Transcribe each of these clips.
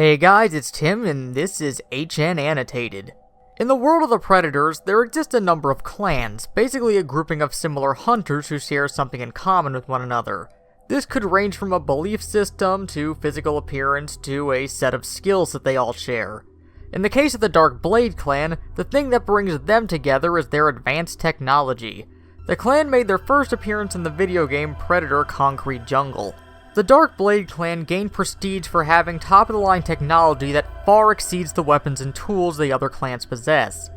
Hey guys, it's Tim, and this is HN Annotated. In the world of the Predators, there exist a number of clans, basically a grouping of similar hunters who share something in common with one another. This could range from a belief system, to physical appearance, to a set of skills that they all share. In the case of the Dark Blade clan, the thing that brings them together is their advanced technology. The clan made their first appearance in the video game Predator: Concrete Jungle. The Dark Blade clan gained prestige for having top-of-the-line technology that far exceeds the weapons and tools the other clans possess.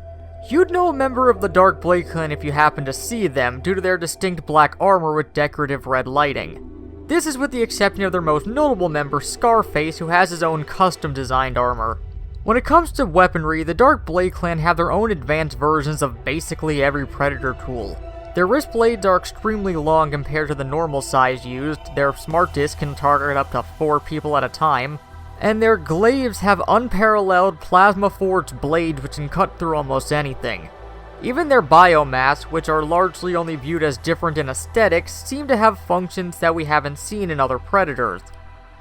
You'd know a member of the Dark Blade clan if you happened to see them, due to their distinct black armor with decorative red lighting. This is with the exception of their most notable member, Scarface, who has his own custom-designed armor. When it comes to weaponry, the Dark Blade clan have their own advanced versions of basically every Predator tool. Their wrist blades are extremely long compared to the normal size used, their smart disc can target up to 4 people at a time, and their glaives have unparalleled plasma-forged blades which can cut through almost anything. Even their biomass, which are largely only viewed as different in aesthetics, seem to have functions that we haven't seen in other Predators.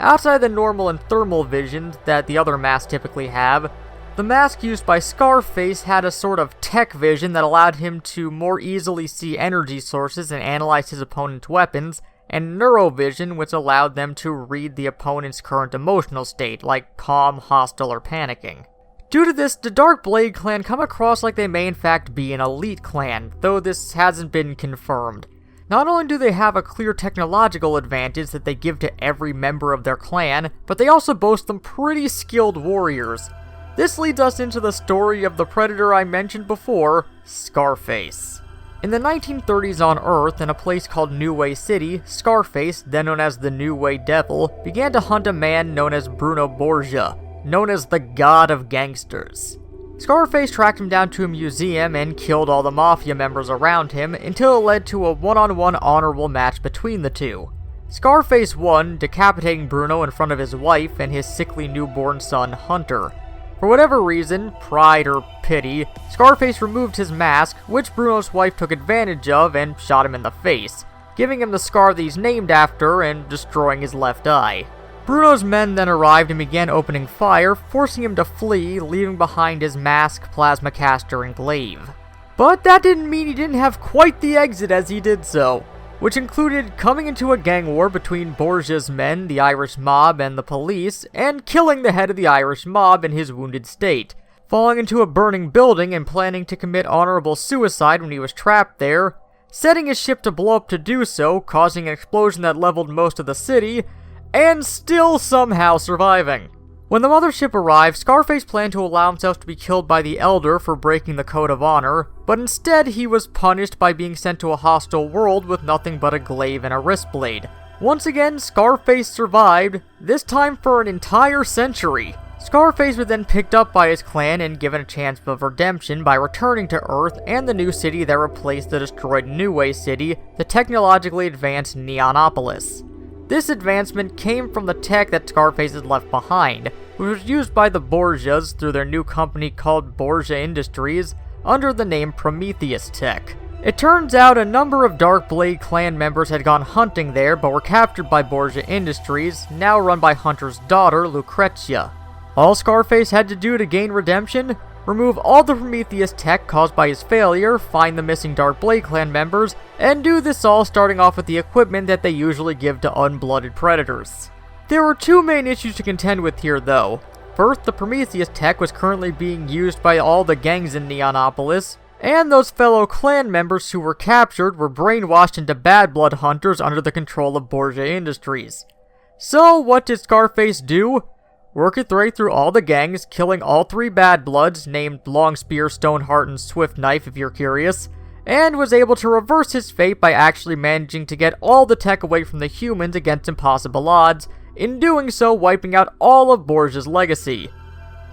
Outside the normal and thermal visions that the other masks typically have, the mask used by Scarface had a sort of tech vision that allowed him to more easily see energy sources and analyze his opponent's weapons, and neurovision, which allowed them to read the opponent's current emotional state, like calm, hostile, or panicking. Due to this, the Dark Blade clan come across like they may in fact be an elite clan, though this hasn't been confirmed. Not only do they have a clear technological advantage that they give to every member of their clan, but they also boast some pretty skilled warriors. This leads us into the story of the Predator I mentioned before, Scarface. In the 1930s on Earth, in a place called New Way City, Scarface, then known as the New Way Devil, began to hunt a man known as Bruno Borgia, known as the God of Gangsters. Scarface tracked him down to a museum and killed all the Mafia members around him until it led to a one-on-one honorable match between the two. Scarface won, decapitating Bruno in front of his wife and his sickly newborn son, Hunter. For whatever reason, pride or pity, Scarface removed his mask, which Bruno's wife took advantage of and shot him in the face, giving him the scar that he's named after and destroying his left eye. Bruno's men then arrived and began opening fire, forcing him to flee, leaving behind his mask, plasma caster, and glaive. But that didn't mean he didn't have quite the exit as he did so, which included coming into a gang war between Borgia's men, the Irish mob, and the police, and killing the head of the Irish mob in his wounded state, falling into a burning building and planning to commit honorable suicide when he was trapped there, setting his ship to blow up to do so, causing an explosion that leveled most of the city, and still somehow surviving. When the mothership arrived, Scarface planned to allow himself to be killed by the Elder for breaking the code of honor, but instead he was punished by being sent to a hostile world with nothing but a glaive and a wrist blade. Once again, Scarface survived, this time for an entire century. Scarface was then picked up by his clan and given a chance of redemption by returning to Earth and the new city that replaced the destroyed New Way City, the technologically advanced Neonopolis. This advancement came from the tech that Scarface had left behind, which was used by the Borgias through their new company called Borgia Industries under the name Prometheus Tech. It turns out a number of Dark Blade clan members had gone hunting there but were captured by Borgia Industries, now run by Hunter's daughter, Lucrezia. All Scarface had to do to gain redemption? Remove all the Prometheus tech caused by his failure, find the missing Dark Blade clan members, and do this all starting off with the equipment that they usually give to unblooded predators. There were two main issues to contend with here though. First, the Prometheus tech was currently being used by all the gangs in Neonopolis, and those fellow clan members who were captured were brainwashed into bad blood hunters under the control of Borgia Industries. So what did Scarface do? Work its way through all the gangs, killing all 3 bad bloods, named Long Spear, Stoneheart, and Swift Knife if you're curious, and was able to reverse his fate by actually managing to get all the tech away from the humans against impossible odds, in doing so wiping out all of Borgia's legacy.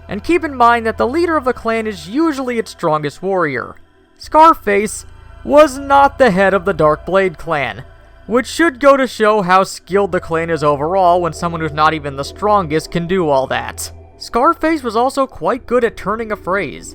And keep in mind that the leader of the clan is usually its strongest warrior. Scarface was not the head of the Dark Blade clan, which should go to show how skilled the clan is overall when someone who's not even the strongest can do all that. Scarface was also quite good at turning a phrase,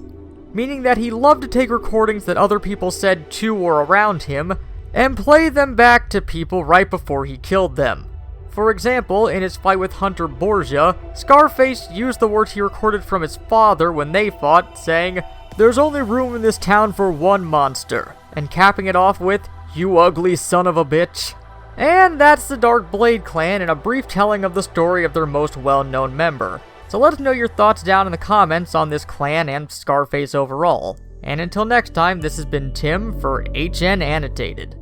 meaning that he loved to take recordings that other people said to or around him, and play them back to people right before he killed them. For example, in his fight with Hunter Borgia, Scarface used the words he recorded from his father when they fought, saying, "There's only room in this town for one monster," and capping it off with, "You ugly son of a bitch." And that's the Dark Blade clan in a brief telling of the story of their most well-known member. So let us know your thoughts down in the comments on this clan and Scarface overall. And until next time, this has been Tim for HN Annotated.